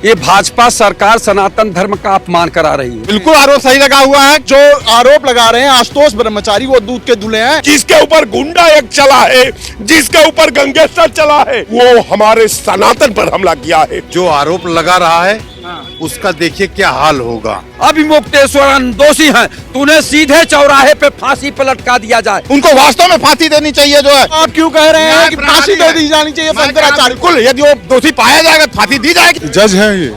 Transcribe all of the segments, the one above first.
ये भाजपा सरकार सनातन धर्म का अपमान करा रही है। बिल्कुल आरोप सही लगा हुआ है। जो आरोप लगा रहे हैं आशुतोष ब्रह्मचारी, वो दूध के दूल्हे हैं। जिसके ऊपर गुंडा एक चला है, जिसके ऊपर गैंगस्टर चला है, वो हमारे सनातन पर हमला किया है। जो आरोप लगा रहा है उसका देखिए क्या हाल होगा। अभिमुक्तेश्वर दोषी हैं, तूने सीधे चौराहे पे फांसी पे लटका दिया जाए। उनको वास्तव में फांसी देनी चाहिए। जो है आप क्यों कह रहे हैं कि फांसी दे दी जानी चाहिए शंकराचार्य? बिल्कुल, यदि वो दोषी पाया जाएगा फांसी दी जाएगी। जज है ये।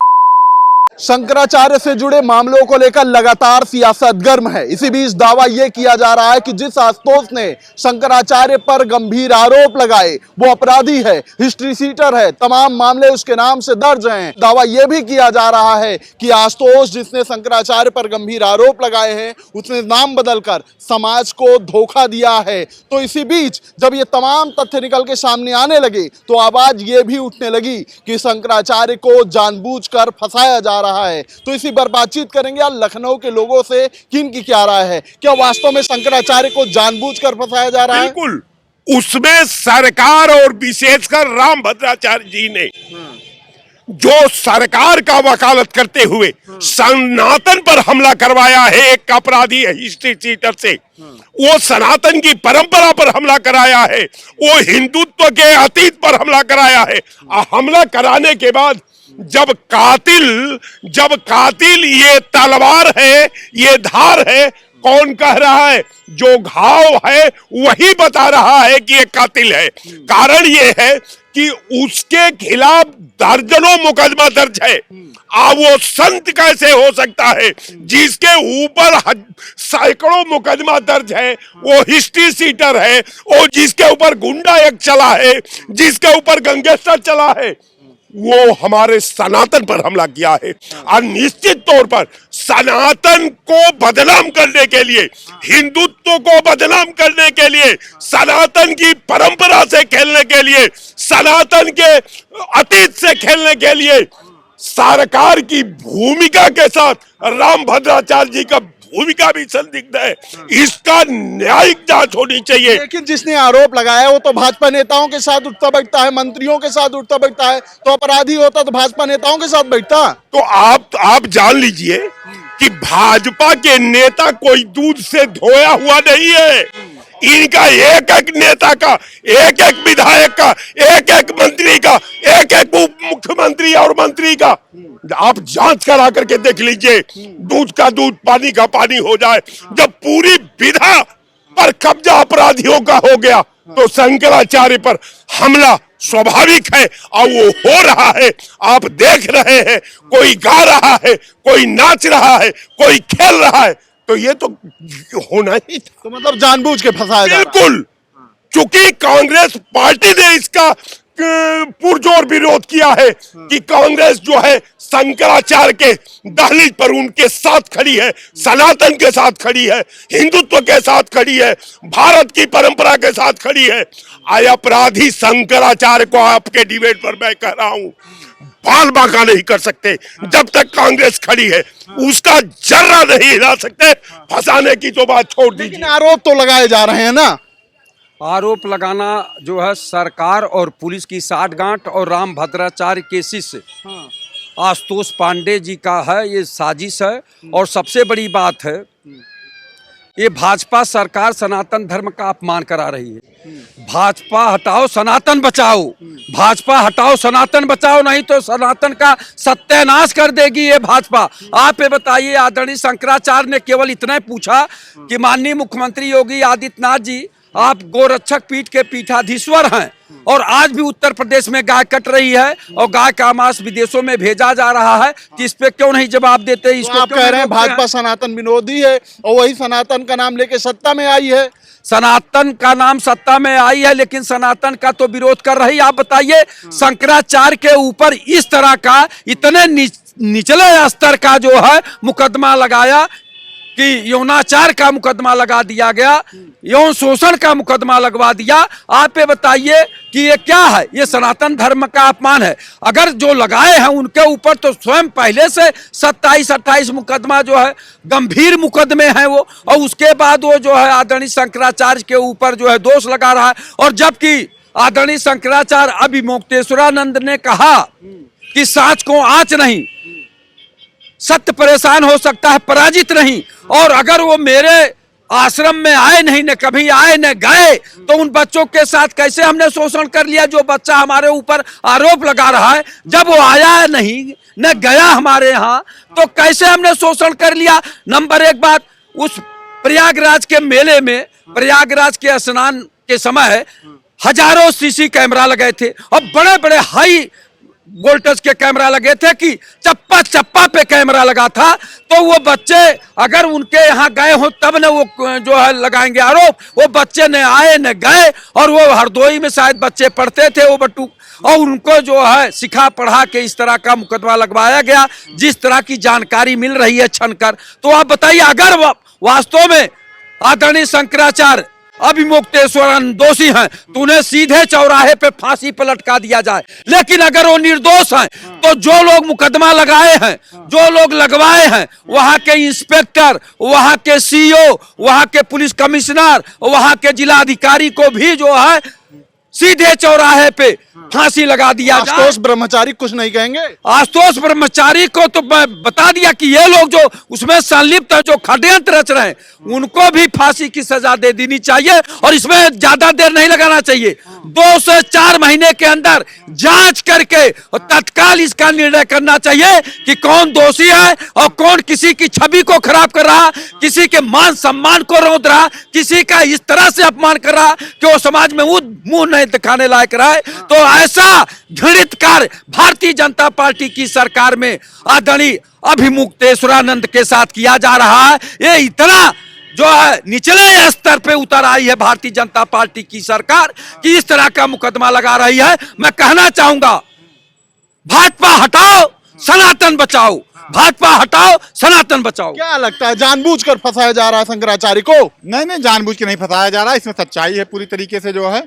शंकराचार्य से जुड़े मामलों को लेकर लगातार सियासत गर्म है। इसी बीच दावा यह किया जा रहा है कि जिस आशुतोष ने शंकराचार्य पर गंभीर आरोप लगाए वो अपराधी है, हिस्ट्री सीटर है, तमाम मामले उसके नाम से दर्ज हैं। दावा यह भी किया जा रहा है कि आशुतोष जिसने शंकराचार्य पर गंभीर आरोप लगाए हैं उसने नाम बदलकर समाज को धोखा दिया है। तो इसी बीच जब ये तमाम तथ्य निकल के सामने आने लगे तो आवाज ये भी उठने लगी कि शंकराचार्य को जानबूझकर फंसाया जा रहा है। तो इसी पर बातचीत करेंगे आज लखनऊ के लोगों से कि इनकी क्या राय है। क्या वास्तव में शंकराचार्य को जानबूझकर फंसाया जा रहा है? बिल्कुल, उसमें सरकार और विशेषकर रामभद्राचार्य जी ने जो सरकार का वकालत करते हुए सनातन पर हमला करवाया है, एक अपराधी है हिस्ट्री सीटर से, वो सनातन की परंपरा पर हमला कराया है, वो हिंदुत्व के अतीत पर हमला कराया है। हमला कराने के बाद जब कातिल ये तलवार है, ये धार है, कौन कह रहा है? जो घाव है वही बता रहा है कि ये कातिल है। कारण ये है कि उसके खिलाफ दर्जनों मुकदमा दर्ज है। वो संत कैसे हो सकता है जिसके ऊपर सैकड़ों मुकदमा दर्ज है? वो हिस्ट्री सीटर है, वो जिसके ऊपर गुंडा एक चला है, जिसके ऊपर गैंगस्टर चला है, वो हमारे सनातन पर हमला किया है। और निश्चित तौर पर सनातन को बदनाम करने के लिए, हिंदुत्व को बदनाम करने के लिए, सनातन की परंपरा से खेलने के लिए, सनातन के अतीत से खेलने के लिए सरकार की भूमिका के साथ रामभद्राचार्य जी का भूमिका भी संदिग्ध है। इसका न्यायिक जांच होनी चाहिए। लेकिन जिसने आरोप लगाया वो तो भाजपा नेताओं के साथ उठता बैठता है, मंत्रियों के साथ उठता बैठता है। तो अपराधी होता तो भाजपा नेताओं के साथ बैठता। तो आप जान लीजिए कि भाजपा के नेता कोई दूध से धोया हुआ नहीं है। इनका एक एक नेता का, एक एक विधायक का, एक एक मंत्री का, एक एक उप मुख्यमंत्री और मंत्री का आप जांच करा करके देख लीजिए। दूध का दूध, पानी का पानी हो जाए। जब पूरी विधा पर कब्जा अपराधियों का हो गया तो शंकराचार्य पर हमला स्वाभाविक है और वो हो रहा है। आप देख रहे हैं, कोई गा रहा है, कोई नाच रहा है, कोई खेल रहा है, तो ये तो होना ही था। तो मतलब जानबूझ के फंसाया जा रहा है। बिल्कुल, चूंकि कांग्रेस पार्टी ने इसका पुरजोर विरोध किया है कि कांग्रेस जो है शंकराचार्य के दहलीज पर उनके साथ खड़ी है, सनातन के साथ खड़ी है, हिंदुत्व के साथ खड़ी है, भारत की परंपरा के साथ खड़ी है। आय अपराधी शंकराचार्य को आपके डिबेट पर मैं कह रहा हूं बाल बांका नहीं कर सकते। जब तक कांग्रेस खड़ी है उसका जर्रा नहीं हिला सकते। फंसाने की तो बात छोड़ दीजिए। लेकिन आरोप तो लगाए जा रहे हैं ना। आरोप लगाना जो है सरकार और पुलिस की साठगांठ और रामभद्राचार्य के शिष्य आशुतोष पांडे जी का है, ये साजिश है। और सबसे बड़ी बात है, ये भाजपा सरकार सनातन धर्म का अपमान करा रही है। भाजपा हटाओ सनातन बचाओ, भाजपा हटाओ सनातन बचाओ, नहीं तो सनातन का सत्यानाश कर देगी ये भाजपा। आप ये बताइए, आदरणीय शंकराचार्य ने केवल इतना पूछा कि माननीय मुख्यमंत्री योगी आदित्यनाथ जी, आप गोरक्षक पीठ के पीठाधीश्वर हैं और आज भी उत्तर प्रदेश में गाय कट रही है और गाय का मांस विदेशों में भेजा जा रहा है, कि इस पे क्यों नहीं जवाब देते? इसको आप कह रहे हैं भाजपा सनातन विरोधी है और वही सनातन का नाम लेके सत्ता में आई है। सनातन का नाम सत्ता में आई है लेकिन सनातन का तो विरोध कर रही। आप बताइए, शंकराचार्य के ऊपर इस तरह का इतने निचले स्तर का जो है मुकदमा लगाया कि यौनाचार का मुकदमा लगा दिया गया, यौन शोषण का मुकदमा लगवा दिया। आप ये बताइए कि ये क्या है? ये सनातन धर्म का अपमान है। अगर जो लगाए हैं उनके ऊपर तो स्वयं पहले से 27-28 मुकदमा जो है गंभीर मुकदमे हैं वो, और उसके बाद वो जो है आदरणीय शंकराचार्य के ऊपर जो है दोष लगा रहा है। और जबकि आदरणीय शंकराचार्य अभिमुक्तेश्वरानंद ने कहा कि सांच को आंच नहीं, सत्य परेशान हो सकता है, पराजित नहीं। और अगर वो मेरे आश्रम में आए नहीं, न कभी आए न गए, तो उन बच्चों के साथ कैसे हमने शोषण कर लिया? जो बच्चा हमारे ऊपर आरोप लगा रहा है, जब वो आया नहीं न गया हमारे यहाँ, तो कैसे हमने शोषण कर लिया? नंबर एक बात, उस प्रयागराज के मेले में, प्रयागराज के स्नान के समय हजारों सीसी कैमरा लगे थे और बड़े बड़े हाई वोल्टेज के कैमरा लगे थे कि चप्पा चप्पा पे कैमरा लगा था। तो वो बच्चे अगर उनके यहाँ गए हो तब न वो जो है लगाएंगे आरोप। वो बच्चे न आए न गए, और वो हरदोई में शायद बच्चे पढ़ते थे वो बट्टू, और उनको जो है सिखा पढ़ा के इस तरह का मुकदमा लगवाया गया, जिस तरह की जानकारी मिल रही है छनकर। तो आप बताइए, अगर वास्तव में आदरणीय शंकराचार्य अभिमुक्तेश्वर दोषी हैं तो उन्हें सीधे चौराहे पे फांसी पर लटका दिया जाए। लेकिन अगर वो निर्दोष हैं तो जो लोग मुकदमा लगाए हैं, जो लोग लगवाए हैं, वहां के इंस्पेक्टर, वहां के सीईओ, वहां के पुलिस कमिश्नर, वहां के जिलाधिकारी को भी जो है सीधे चौराहे पे फांसी लगा दिया जाए। आशुतोष ब्रह्मचारी कुछ नहीं कहेंगे? आशुतोष ब्रह्मचारी को तो मैं बता दिया कि ये लोग जो उसमें संलिप्त है, जो षड्यंत्र रच रहे हैं, उनको भी फांसी की सजा दे देनी चाहिए और इसमें ज्यादा देर नहीं लगाना चाहिए। 2 से 4 महीने के अंदर जांच करके और तत्काल इसका निर्णय करना चाहिए कि कौन दोषी है और कौन किसी की छवि को खराब कर रहा, किसी के मान सम्मान को रौंद रहा, किसी का इस तरह से अपमान कर रहा कि वो समाज में मुंह नहीं दिखाने लायक रहा है। तो ऐसा घृणित कार्य भारतीय जनता पार्टी की सरकार में आदरणीय अभिमुक्तेश्वरानंद के साथ किया जा रहा है। ये इतना जो है निचले स्तर पे उतर आई है भारतीय जनता पार्टी की सरकार कि इस तरह का मुकदमा लगा रही है। मैं कहना चाहूंगा, भाजपा हटाओ, सनातन बचाओ, भाजपा हटाओ, सनातन बचाओ। क्या लगता है जानबूझकर फंसाया जा रहा है शंकराचार्य को? नहीं, जानबूझ के नहीं फंसाया जा रहा है, इसमें सच्चाई है पूरी तरीके से जो है।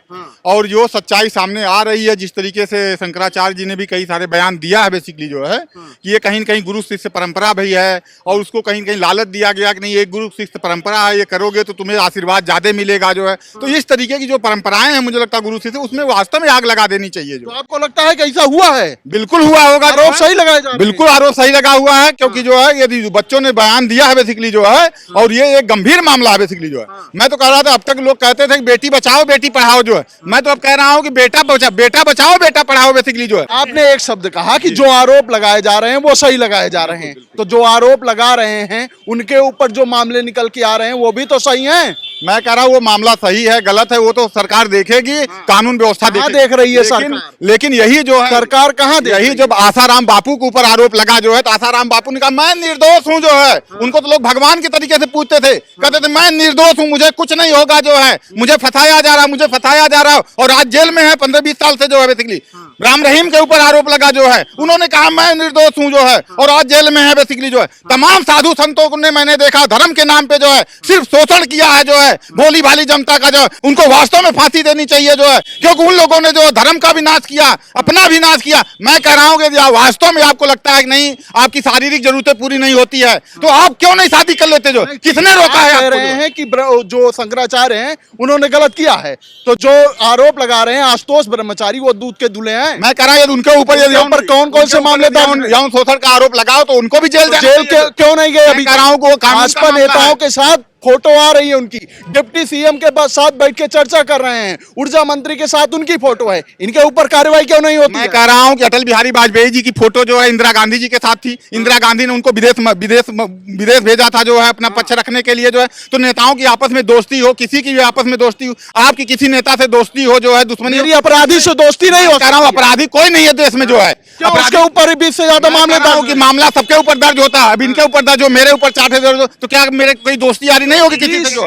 और जो सच्चाई सामने आ रही है, जिस तरीके से शंकराचार्य जी ने भी कई सारे बयान दिया है बेसिकली जो है कि ये कहीं न कहीं गुरु शिष्य परंपरा भी है, और उसको कहीं न कहीं लालच दिया गया कि नहीं, ये गुरु शिष्य परंपरा है, ये करोगे तो तुम्हें आशीर्वाद ज्यादा मिलेगा जो है। तो इस तरीके की जो परंपराएं हैं, मुझे लगता है गुरु शिष्य, उसमें वास्तव में आग लगा देनी चाहिए। तो जो आपको लगता है कि ऐसा हुआ है? बिल्कुल हुआ होगा, आरोप सही लगाया जा रहा है। बिल्कुल आरोप सही लगा हुआ है, क्योंकि जो है यदि बच्चों ने बयान दिया है बेसिकली जो है, और ये एक गंभीर मामला है बेसिकली जो है। मैं तो कह रहा था, अब तक लोग कहते थे कि बेटी बचाओ बेटी पढ़ाओ जो है, मैं तो अब कह रहा हूं कि बेटा बचाओ बेटा पढ़ाओ बेसिकली जो है। आपने एक शब्द कहा कि जो आरोप लगाए जा रहे हैं वो सही लगाए जा रहे हैं, तो जो आरोप लगा रहे हैं उनके ऊपर जो मामले निकल के आ रहे हैं वो भी तो सही हैं। मैं कह रहा हूँ वो मामला सही है गलत है वो तो सरकार देखेगी, कानून व्यवस्था देख रही है सरकार। लेकिन यही जो है सरकार कहाँ देख रही है? यही जब आसाराम बापू के ऊपर आरोप लगा जो है, तो आसाराम बापू ने कहा मैं निर्दोष हूँ जो है। उनको तो लोग भगवान के तरीके से पूछते थे, कहते थे मैं निर्दोष हूँ, मुझे कुछ नहीं होगा जो है, मुझे फंसाया जा रहा, और आज जेल में है 15-20 साल से जो है बेसिकली। राम रहीम के ऊपर आरोप लगा जो है, उन्होंने कहा मैं निर्दोष हूँ जो है, और आज जेल में है बेसिकली जो है। तमाम साधु संतों ने मैंने देखा धर्म के नाम पे जो है सिर्फ शोषण किया है जो है, भोली भाली जनता का जो है, उनको वास्तव में फांसी देनी चाहिए जो है, क्योंकि उन लोगों ने जो धर्म का भी नाश किया, अपना भी नाश किया। मैं कह रहा हूँ कि वास्तव में आपको लगता है कि नहीं, आपकी शारीरिक जरूरतें पूरी नहीं होती है, तो आप क्यों नहीं शादी कर लेते? जो किसने रोका है? कह रहे हैं कि जो शंकराचार्य हैं उन्होंने गलत किया है, तो जो आरोप लगा रहे हैं आशुतोष ब्रह्मचारी वो दूध के दूल्हे हैं। मैं कह रहा हूँ उनके ऊपर कौन से मामले यौन शोषण का आरोप लगाओ तो उनको भी जेल क्यों नहीं गए? अभी कह रहा हूँ वो भाजपा नेताओं के साथ फोटो आ रही है उनकी, डिप्टी सीएम के साथ बैठ के चर्चा कर रहे हैं, ऊर्जा मंत्री के साथ उनकी फोटो है, इनके ऊपर कार्रवाई क्यों नहीं होती? मैं कह रहा हूं कि अटल बिहारी वाजपेयी जी की फोटो जो है इंदिरा गांधी जी के साथ थी, इंदिरा गांधी ने उनको विदेश भेजा था जो है अपना पक्ष रखने के लिए जो है। तो नेताओं की आपस में दोस्ती हो, किसी की भी आपस में दोस्ती हो, आपकी किसी नेता से दोस्ती हो जो है, दुश्मनी, मेरी अपराधी से दोस्ती नहीं हो। कह रहा हूँ अपराधी कोई नहीं है देश में जो है, उसके ऊपर 20 से ज्यादा मामले दर्ज की मामला सबके ऊपर दर्ज होता है। अब इनके ऊपर दर्ज हो, मेरे ऊपर 4 दर्ज हो, तो क्या मेरे कोई दोस्ती यारी नहीं होगी किसी से?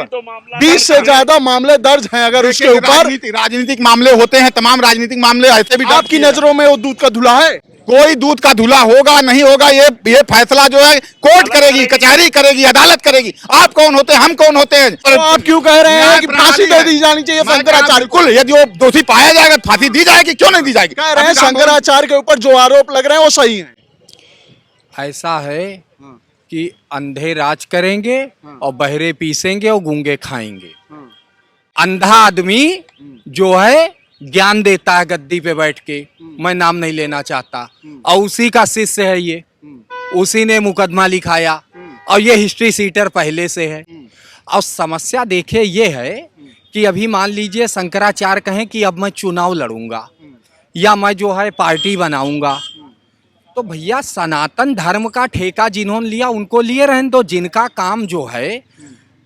20 से ज्यादा मामले दर्ज हैं अगर उसके ऊपर। राजनीतिक मामले होते हैं, तमाम राजनीतिक मामले ऐसे भी। आपकी नजरों में वो दूध का धुला है? कोई दूध का धुला होगा नहीं होगा, ये फैसला जो है कोर्ट करेगी, कचहरी करेगी, अदालत करेगी। आप कौन होते हैं, हम कौन होते हैं? तो आप क्यों कह रहे हैं कि फांसी दे दी जानी चाहिए शंकराचार्य? बिल्कुल, यदि वो दोषी पाया जाएगा फांसी दी जाएगी, क्यों नहीं दी जाएगी? कह रहे हैं शंकराचार्य के ऊपर जो आरोप लग रहे हैं वो सही है। ऐसा है कि अंधे राज करेंगे और बहरे पीसेंगे और गूंगे खाएंगे। अंधा आदमी जो है ज्ञान देता है गद्दी पे बैठ के, मैं नाम नहीं लेना चाहता, और उसी का शिष्य है ये, उसी ने मुकदमा लिखाया, और ये हिस्ट्री सीटर पहले से है। और समस्या देखिए ये है कि अभी मान लीजिए शंकराचार्य कहें कि अब मैं चुनाव लड़ूंगा या मैं जो है पार्टी बनाऊंगा, तो भैया सनातन धर्म का ठेका जिन्होंने लिया उनको लिए रहने दो, जिनका काम जो है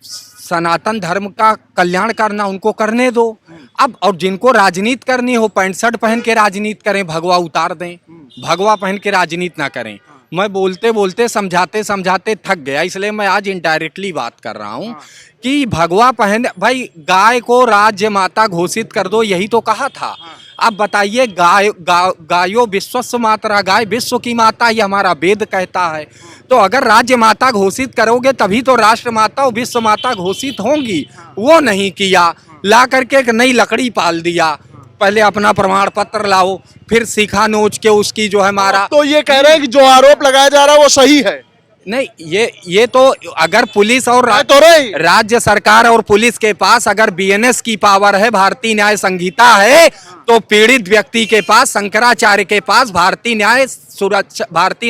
सनातन धर्म का कल्याण करना उनको करने दो। अब और जिनको राजनीति करनी हो पैंट शर्ट पहन के राजनीति करें, भगवा उतार दें, भगवा पहन के राजनीति ना करें। मैं बोलते बोलते समझाते समझाते थक गया, इसलिए मैं आज इनडायरेक्टली बात कर रहा हूँ कि भगवा पहन, भाई गाय को राज्य माता घोषित कर दो, यही तो कहा था। अब बताइए गायो विश्वस्व मातरा, गाय विश्व की माता, ये हमारा वेद कहता है। तो अगर राज्य माता घोषित करोगे तभी तो राष्ट्र माता और विश्व माता घोषित होंगी, वो नहीं किया, ला करके एक नई लकड़ी पाल दिया। पहले अपना प्रमाण पत्र लाओ, फिर सीखा नोच के उसकी जो है मारा। तो ये कह रहे हैं कि जो आरोप लगाया जा रहा है वो सही है? नहीं, ये तो अगर पुलिस और तो राज्य सरकार और पुलिस के पास अगर बीएनएस की पावर है, भारतीय न्याय संहिता है, तो पीड़ित व्यक्ति के पास, शंकराचार्य के पास भारतीय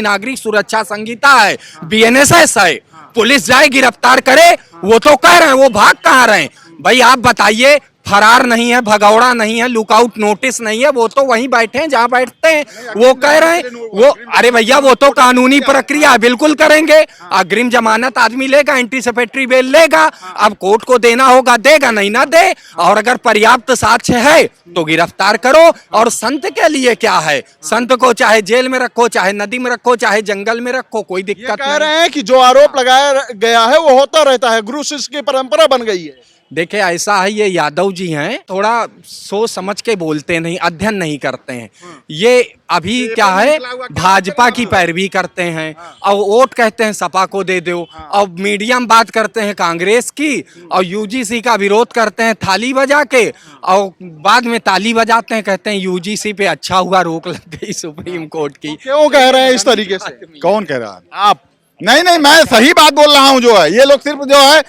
नागरिक सुरक्षा संहिता है, बीएनएस है। पुलिस जाए गिरफ्तार करे, वो तो कह रहे हैं, वो भाग कहाँ रहे हैं? भाई आप बताइए, फरार नहीं है, भगौड़ा नहीं है, लुकआउट नोटिस नहीं है, वो तो वहीं बैठे हैं जहां बैठते हैं। वो कह रहे हैं वो, अरे भैया वो तो कानूनी प्रक्रिया बिल्कुल करेंगे, अग्रिम जमानत आदमी लेगा, एंटीसिपेटरी बेल लेगा, अब कोर्ट को देना होगा देगा, नहीं ना दे, और अगर पर्याप्त साक्ष्य है तो गिरफ्तार करो। और संत के लिए क्या है, संत को चाहे जेल में रखो, चाहे नदी में रखो, चाहे जंगल में रखो, कोई दिक्कत नहीं। कह रहे हैं कि जो आरोप लगाया गया है वो होता रहता है, गुरु शिष्य की परंपरा बन गई है। देखिए ऐसा है, ये यादव जी हैं, थोड़ा सोच समझ के बोलते नहीं, अध्ययन नहीं करते हैं। ये अभी क्या है, भाजपा की पैरवी करते हैं और वोट कहते हैं सपा को दे दो, और मीडियम बात करते हैं कांग्रेस की, और यूजीसी का विरोध करते हैं थाली बजा के, और बाद में ताली बजाते हैं, कहते हैं यूजीसी पे अच्छा हुआ रोक लग गई सुप्रीम कोर्ट की। क्यों कह रहे हैं इस तरीके से? कौन कह रहा है? आप? नहीं, मैं सही बात बोल रहा हूँ। जो है ये लोग सिर्फ जो है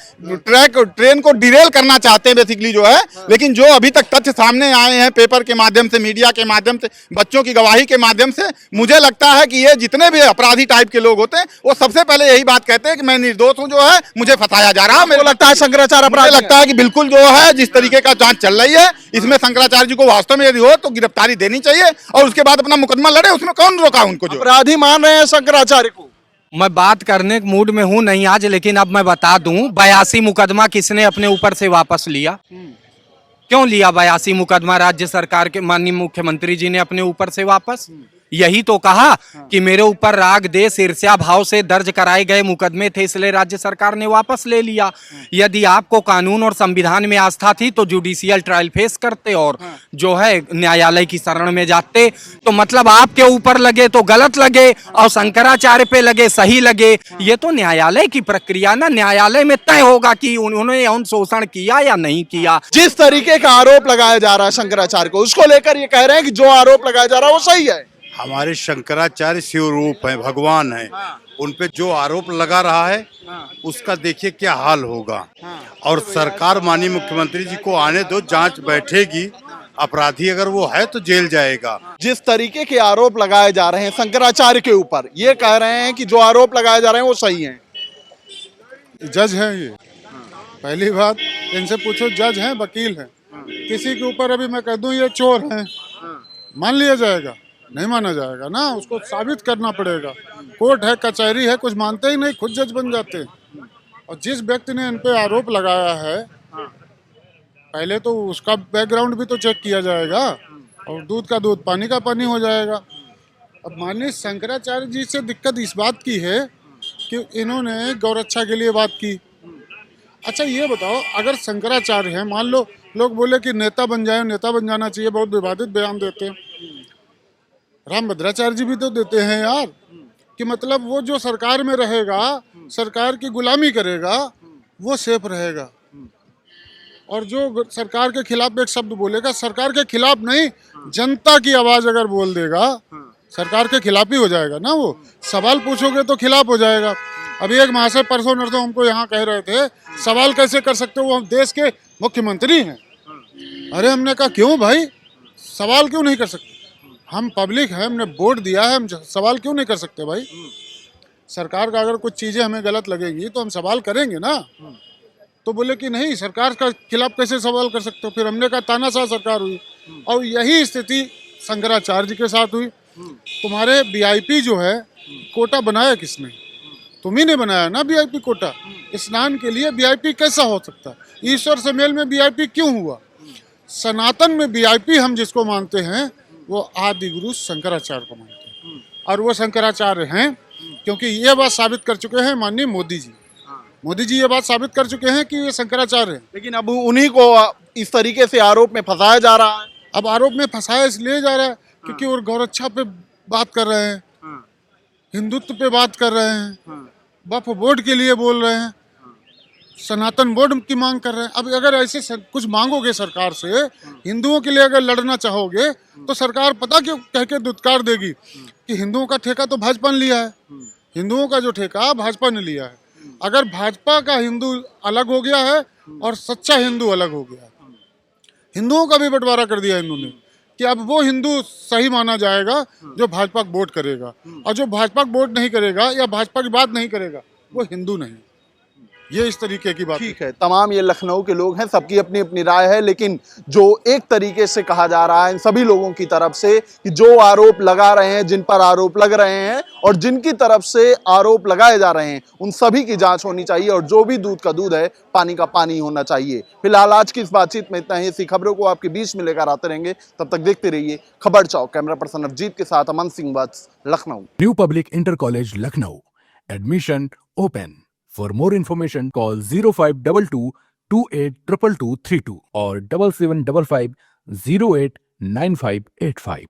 ट्रेन को डिरेल करना चाहते हैं बेसिकली जो है, लेकिन जो अभी तक तथ्य सामने आए हैं पेपर के माध्यम से, मीडिया के माध्यम से, बच्चों की गवाही के माध्यम से, मुझे लगता है कि ये जितने भी अपराधी टाइप के लोग होते हैं वो सबसे पहले यही बात कहते हैं कि मैं निर्दोष हूँ, जो है मुझे फंसाया जा रहा है। मुझे लगता है शंकराचार्य अपराधी लगता है कि बिल्कुल जो है जिस तरीके का जांच चल रही है, इसमें शंकराचार्य जी को वास्तव में यदि हो तो गिरफ्तारी देनी चाहिए और उसके बाद अपना मुकदमा लड़े। उसमें कौन रोका उनको? जो अपराधी मान रहे हैं शंकराचार्य को। मैं बात करने के मूड में हूं नहीं आज, लेकिन अब मैं बता दूं, 82 मुकदमा किसने अपने ऊपर से वापस लिया? क्यों लिया 82 मुकदमा राज्य सरकार के माननीय मुख्यमंत्री जी ने अपने ऊपर से वापस? यही तो कहा कि मेरे ऊपर राग देश ईर्ष्या भाव से दर्ज कराए गए मुकदमे थे, इसलिए राज्य सरकार ने वापस ले लिया। यदि आपको कानून और संविधान में आस्था थी तो जुडिशियल ट्रायल फेस करते और जो है न्यायालय की शरण में जाते। तो मतलब आपके ऊपर लगे तो गलत लगे और शंकराचार्य पे लगे सही लगे। ये तो न्यायालय की प्रक्रिया ना, न्यायालय में तय होगा कि उन्होंने यौन शोषण किया या नहीं किया। जिस तरीके का आरोप लगाया जा रहा है शंकराचार्य को, उसको लेकर ये कह रहे हैं कि जो आरोप लगाया जा रहा है वो सही है। हमारे शंकराचार्य शिव रूप हैं, भगवान हैं, उन पे जो आरोप लगा रहा है उसका देखिए क्या हाल होगा। और सरकार माननीय मुख्यमंत्री जी को आने दो, जांच बैठेगी, अपराधी अगर वो है तो जेल जाएगा। जिस तरीके के आरोप लगाए जा रहे हैं शंकराचार्य के ऊपर, ये कह रहे हैं कि जो आरोप लगाए जा रहे हैं वो सही है। जज हैं ये, पहली बात इनसे पूछो, जज हैं, वकील हैं, किसी के ऊपर अभी मैं कह दूं ये चोर हैं, मान लिया जाएगा? नहीं माना जाएगा ना, उसको साबित करना पड़ेगा। कोर्ट है, कचहरी है, कुछ मानते ही नहीं, खुद जज बन जाते हैं। और जिस व्यक्ति ने इन पे आरोप लगाया है, पहले तो उसका बैकग्राउंड भी तो चेक किया जाएगा, और दूध का दूध पानी का पानी हो जाएगा। अब माननीय शंकराचार्य जी से दिक्कत इस बात की है कि इन्होंने गौरक्षा के लिए बात की। अच्छा ये बताओ, अगर शंकराचार्य हैं, मान लो लोग बोले कि नेता बन जाए, नेता बन जाना चाहिए, बहुत विवादित बयान देते हैं। रामभद्राचार्य जी भी तो देते हैं यार, कि मतलब वो जो सरकार में रहेगा, सरकार की गुलामी करेगा, वो सेफ रहेगा। और जो सरकार के खिलाफ एक शब्द बोलेगा, सरकार के खिलाफ नहीं, जनता की आवाज अगर बोल देगा, सरकार के खिलाफ ही हो जाएगा ना। वो सवाल पूछोगे तो खिलाफ हो जाएगा। अभी एक महाशय परसों नरसों हमको यहाँ कह रहे थे, सवाल कैसे कर सकते हो, वो हम देश के मुख्यमंत्री हैं। अरे हमने कहा क्यों भाई, सवाल क्यों नहीं कर सकते? हम पब्लिक है, हमने वोट दिया है, हम सवाल क्यों नहीं कर सकते भाई? सरकार का अगर कुछ चीजें हमें गलत लगेंगी तो हम सवाल करेंगे ना। तो बोले कि नहीं, सरकार का खिलाफ कैसे सवाल कर सकते हो? फिर हमने कहा तानाशाह सरकार हुई, और यही स्थिति शंकराचार्य जी के साथ हुई। तुम्हारे वीआईपी जो है कोटा बनाया किसने? तुम ही ने बनाया ना वीआईपी कोटा। स्नान के लिए वीआईपी कैसा हो सकता है? ईश्वर से मेल में वीआईपी क्यों हुआ? सनातन में वीआईपी हम जिसको मानते हैं वो आदि गुरु शंकराचार्य को मानते हैं, और वो शंकराचार्य हैं क्योंकि ये बात साबित कर चुके हैं माननीय मोदी जी। मोदी जी ये बात साबित कर चुके हैं कि ये शंकराचार्य हैं। लेकिन अब उन्हीं को इस तरीके से आरोप में फंसाया जा रहा है। अब आरोप में फंसाया इसलिए जा रहा है क्योंकि वो गौरक्षा पे बात कर रहे हैं, हिंदुत्व पे बात कर रहे हैं, वक्फ बोर्ड के लिए बोल रहे हैं, सनातन बोर्ड की मांग कर रहे हैं। अब अगर ऐसे कुछ मांगोगे सरकार से, हिंदुओं के लिए अगर लड़ना चाहोगे तो सरकार पता क्यों कह के दुत्कार देगी कि हिंदुओं का ठेका तो भाजपा ने लिया है। हिंदुओं का जो ठेका भाजपा ने लिया है। अगर भाजपा का हिंदू अलग हो गया है और सच्चा हिंदू अलग हो गया है, हिंदुओं का भी बंटवारा कर दिया इन्होंने कि अब वो हिंदू सही माना जाएगा जो भाजपा को वोट करेगा, और जो भाजपा को वोट नहीं करेगा या भाजपा की बात नहीं करेगा वो हिंदू नहीं। ये इस तरीके की बात ठीक है, तमाम ये लखनऊ के लोग हैं, सबकी अपनी अपनी राय है, लेकिन जो एक तरीके से कहा जा रहा है इन सभी लोगों की तरफ से कि जो आरोप लगा रहे हैं, जिन पर आरोप लग रहे हैं और जिनकी तरफ से आरोप लगाए जा रहे हैं, उन सभी की जांच होनी चाहिए, और जो भी दूध का दूध है, पानी का पानी होना चाहिए। फिलहाल आज की इस बातचीत में इतना ही। ऐसी खबरों को आपके बीच में लेकर आते रहेंगे, तब तक देखते रहिए खबर चौक। कैमरा पर्सन अवजीत के साथ अमन सिंह वत्स, Lucknow. New Public Inter College Lucknow. Admission open. For more information, call 0522 282232 or 7755 089585.